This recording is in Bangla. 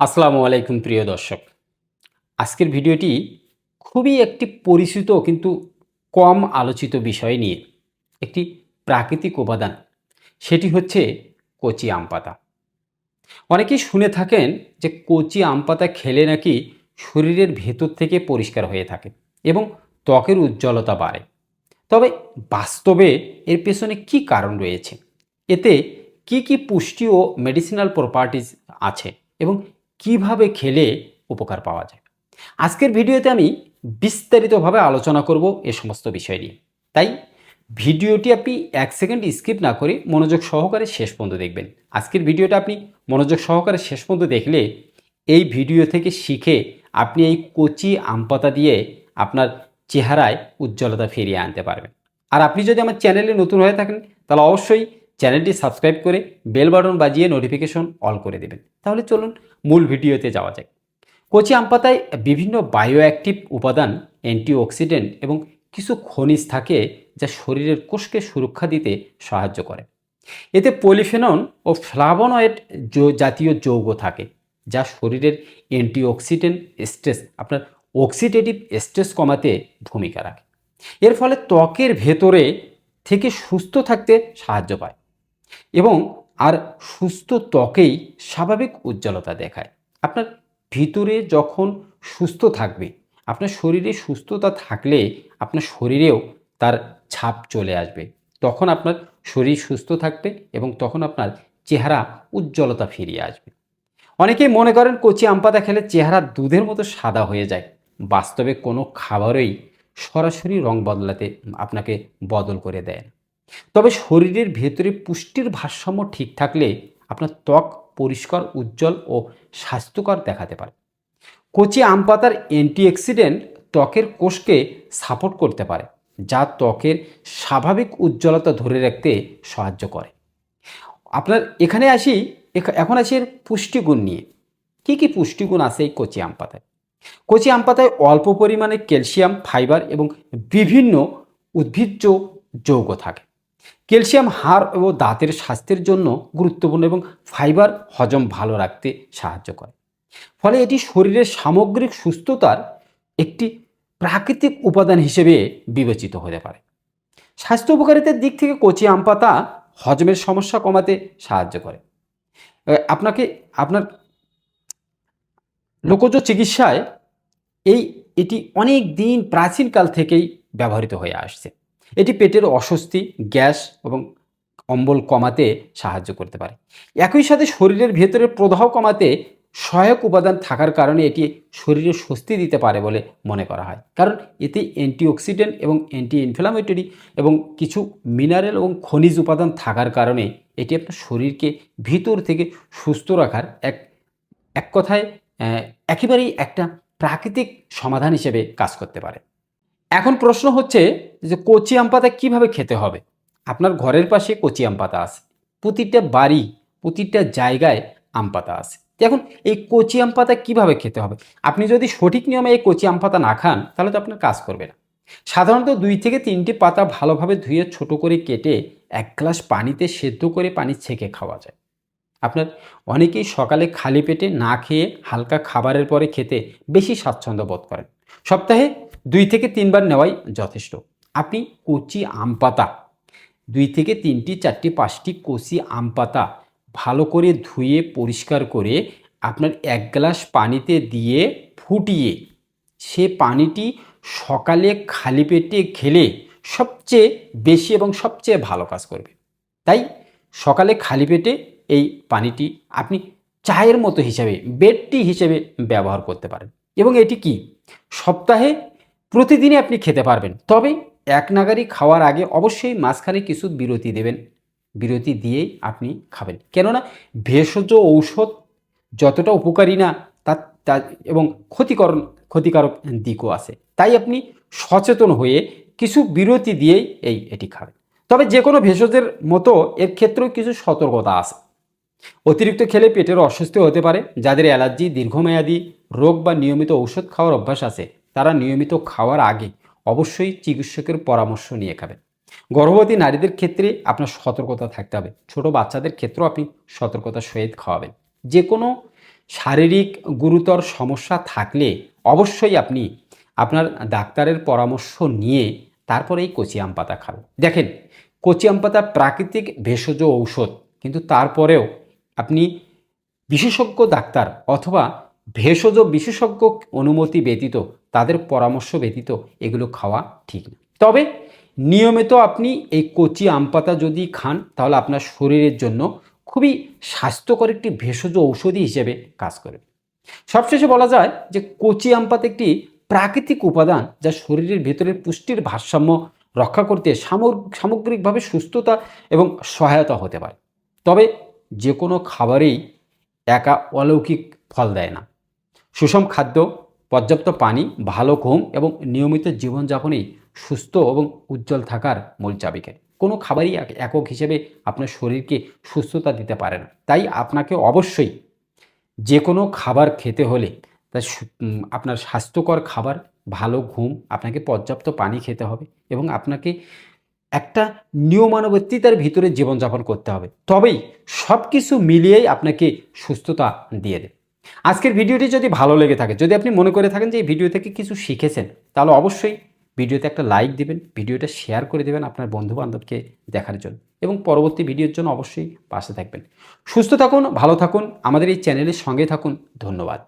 আসসালামু আলাইকুম প্রিয় দর্শক। আজকের ভিডিওটি খুবই একটি পরিচিত কিন্তু কম আলোচিত বিষয় নিয়ে। একটি প্রাকৃতিক উপাদান, সেটি হচ্ছে কচি আম পাতা। অনেকেই শুনে থাকেন যে কচি আম পাতা খেলে নাকি শরীরের ভেতর থেকে পরিষ্কার হয়ে থাকে এবং ত্বকের উজ্জ্বলতা বাড়ে। তবে বাস্তবে এর পেছনে কি কারণ রয়েছে, এতে কি কি পুষ্টি ও মেডিসিনাল প্রপার্টিজ আছে এবং কিভাবে খেলে উপকার পাওয়া যায়, আজকের ভিডিওতে আমি বিস্তারিতভাবে আলোচনা করব এ সমস্ত বিষয় নিয়ে। তাই ভিডিওটি আপনি এক সেকেন্ড স্কিপ না করে মনোযোগ সহকারে শেষ পর্যন্ত দেখবেন। আজকের ভিডিওটা আপনি মনোযোগ সহকারে শেষ পর্যন্ত দেখলে এই ভিডিও থেকে শিখে আপনি এই কচি আম পাতা দিয়ে আপনার চেহারায় উজ্জ্বলতা ফিরিয়ে আনতে পারবেন। আর আপনি যদি আমার চ্যানেলে নতুন হয়ে থাকেন তাহলে অবশ্যই চ্যানেলটি সাবস্ক্রাইব করে বেল বাটন বাজিয়ে নোটিফিকেশন অল করে দেবেন। তাহলে চলুন মূল ভিডিওতে যাওয়া যাক। কচি আম পাতায় বিভিন্ন বায়োঅ্যাক্টিভ উপাদান, অ্যান্টিঅক্সিডেন্ট এবং কিছু খনিজ থাকে যা শরীরের কোষকে সুরক্ষা দিতে সাহায্য করে। এতে পলিফেনল ও ফ্লাভোনয়েড জাতীয় যৌগ থাকে যা শরীরের অ্যান্টিঅক্সিডেন্ট স্ট্রেস আপনার অক্সিডেটিভ স্ট্রেস কমাতে ভূমিকা রাখে। এর ফলে ত্বকের ভেতরে থেকে সুস্থ থাকতে সাহায্য পায় এবং আর সুস্থ ত্বকেই স্বাভাবিক উজ্জ্বলতা দেখায়। আপনার ভিতরে যখন সুস্থ থাকবে, আপনার শরীরে সুস্থতা থাকলে আপনার শরীরেও তার ছাপ চলে আসবে। তখন আপনার শরীর সুস্থ থাকবে এবং তখন আপনার চেহারা উজ্জ্বলতা ফিরিয়ে আসবে। অনেকেই মনে করেন কচি আম পাতা খেলে চেহারা দুধের মতো সাদা হয়ে যায়। বাস্তবে কোনো খাবারই সরাসরি রং বদলাতে আপনাকে বদল করে দেয় না। তবে শরীরের ভেতরে পুষ্টির ভারসাম্য ঠিক থাকলে আপনার ত্বক পরিষ্কার, উজ্জ্বল ও স্বাস্থ্যকর দেখাতে পারে। কচি আম পাতার অ্যান্টিঅক্সিডেন্ট ত্বকের কোষকে সাপোর্ট করতে পারে, যা ত্বকের স্বাভাবিক উজ্জ্বলতা ধরে রাখতে সাহায্য করে। আপনার এখন আসি এর পুষ্টিগুণ নিয়ে। কি কি পুষ্টিগুণ আছে এই কচি আম পাতায়? কচি আম পাতায় অল্প পরিমাণে ক্যালসিয়াম, ফাইবার এবং বিভিন্ন উদ্ভিজ্জ যৌগ থাকে। ক্যালসিয়াম হাড় ও দাঁতের স্বাস্থ্যের জন্য গুরুত্বপূর্ণ এবং ফাইবার হজম ভালো রাখতে সাহায্য করে। ফলে এটি শরীরের সামগ্রিক সুস্থতার একটি প্রাকৃতিক উপাদান হিসেবে বিবেচিত হতে পারে। স্বাস্থ্য উপকারিতার দিক থেকে কচি আম পাতা হজমের সমস্যা কমাতে সাহায্য করে। আপনাকে আপনার লোকজ চিকিৎসায় এই এটি অনেক দিন প্রাচীনকাল থেকেই ব্যবহৃত হয়ে আসছে। এটি পেটের অস্বস্তি, গ্যাস এবং অম্বল কমাতে সাহায্য করতে পারে। একই সাথে শরীরের ভেতরের প্রদাহ কমাতে সহায়ক উপাদান থাকার কারণে এটি শরীরে স্বস্তি দিতে পারে বলে মনে করা হয়। কারণ এতে অ্যান্টিঅক্সিডেন্ট এবং অ্যান্টি ইনফ্ল্যামেটরি এবং কিছু মিনারেল এবং খনিজ উপাদান থাকার কারণে এটি আপনার শরীরকে ভিতর থেকে সুস্থ রাখার এক এক কথায় একেবারেই একটা প্রাকৃতিক সমাধান হিসেবে কাজ করতে পারে। এখন প্রশ্ন হচ্ছে যে কচি আম পাতা কীভাবে খেতে হবে? আপনার ঘরের পাশে কচি আম পাতা আছে, প্রতিটা বাড়ি, প্রতিটা জায়গায় আম পাতা আছে। এখন এই কচি আম পাতা কীভাবে খেতে হবে? আপনি যদি সঠিক নিয়মে এই কচি আম পাতা না খান তাহলে তো আপনার কাজ করবে না। সাধারণত 2 থেকে 3টি পাতা ভালোভাবে ধুয়ে ছোট করে কেটে 1 গ্লাস পানিতে সেদ্ধ করে পানি ছেঁকে খাওয়া যায়। আপনার অনেকেই সকালে খালি পেটে না খেয়ে হালকা খাবারের পরে খেতে বেশি স্বাচ্ছন্দ্য বোধ করেন। সপ্তাহে 2 থেকে 3 বার নেওয়াই যথেষ্ট। আপনি কচি আম পাতা 2 থেকে 3টি, 4টি, 5টি কচি আম পাতা ভালো করে ধুয়ে পরিষ্কার করে আপনার 1 গ্লাস পানিতে দিয়ে ফুটিয়ে সে পানিটি সকালে খালি পেটে খেলে সবচেয়ে বেশি এবং সবচেয়ে ভালো কাজ করবে। তাই সকালে খালি পেটে এই পানিটি আপনি চায়ের মতো হিসাবে, বেড টি হিসেবে ব্যবহার করতে পারেন এবং এটি কি সপ্তাহে প্রতিদিনই আপনি খেতে পারবেন। তবে এক নাগাড়ি খাওয়ার আগে অবশ্যই মাঝখানে কিছু বিরতি দেবেন। বিরতি দিয়েই আপনি খাবেন। কেননা ভেষজ ঔষধ যতটা উপকারী না তার তার এবং ক্ষতিকারক দিকও আছে। তাই আপনি সচেতন হয়ে কিছু বিরতি দিয়েই এটি খাবেন। তবে যে কোনো ভেষজের মতো এর ক্ষেত্রেও কিছু সতর্কতা আছে। অতিরিক্ত খেলে পেটের অস্বস্তি হতে পারে। যাদের অ্যালার্জি, দীর্ঘমেয়াদী রোগ বা নিয়মিত ঔষধ খাওয়ার অভ্যাস আছে তারা নিয়মিত খাওয়ার আগে অবশ্যই চিকিৎসকের পরামর্শ নিয়ে খাবেন। গর্ভবতী নারীদের ক্ষেত্রে আপনার সতর্কতা থাকতে হবে। ছোট বাচ্চাদের ক্ষেত্রেও আপনি সতর্কতার সহিত খাওয়াবেন। যে কোনো শারীরিক গুরুতর সমস্যা থাকলে অবশ্যই আপনি আপনার ডাক্তারের পরামর্শ নিয়ে তারপরে এই কচি আম পাতা খাবেন। দেখেন, কচি আম পাতা প্রাকৃতিক ভেষজ ঔষধ, কিন্তু তারপরেও আপনি বিশেষজ্ঞ ডাক্তার অথবা ভেষজ বিশেষজ্ঞ অনুমতি ব্যতীত, তাদের পরামর্শ ব্যতীত এগুলো খাওয়া ঠিক না। তবে নিয়মিত আপনি এই কচি আম পাতা যদি খান তাহলে আপনার শরীরের জন্য খুবই স্বাস্থ্যকর একটি ভেষজ ঔষধি হিসেবে কাজ করবে। সবশেষে বলা যায় যে কচি আম পাতা একটি প্রাকৃতিক উপাদান যা শরীরের ভেতরের পুষ্টির ভারসাম্য রক্ষা করতে সামগ্রিকভাবে সুস্থতা এবং সহায়তা হতে পারে। তবে যে কোনো খাবারেই একা অলৌকিক ফল দেয় না। সুষম খাদ্য, পর্যাপ্ত পানি, ভালো ঘুম এবং নিয়মিত জীবনযাপনেই সুস্থ এবং উজ্জ্বল থাকার মূল চাবিকাঠি। কোনো খাবারই একক হিসেবে আপনার শরীরকে সুস্থতা দিতে পারে না। তাই আপনাকে অবশ্যই যে কোনো খাবার খেতে হলে আপনার স্বাস্থ্যকর খাবার, ভালো ঘুম, আপনাকে পর্যাপ্ত পানি খেতে হবে এবং আপনাকে একটা নিয়মানুবর্তিতার ভিতরে জীবনযাপন করতে হবে। তবেই সব কিছু মিলিয়েই আপনাকে সুস্থতা দিয়ে দেবে। আজকের ভিডিওটি যদি ভালো লেগে থাকে, যদি আপনি মনে করে থাকেন যে এই ভিডিও থেকে কিছু শিখেছেন, তাহলে অবশ্যই ভিডিওতে একটা লাইক দিবেন, ভিডিওটা শেয়ার করে দেবেন আপনার বন্ধুবান্ধবকে দেখার জন্য এবং পরবর্তী ভিডিওর জন্য অবশ্যই পাশে থাকবেন। সুস্থ থাকুন, ভালো থাকুন, আমাদের এই চ্যানেলের সঙ্গে থাকুন। ধন্যবাদ।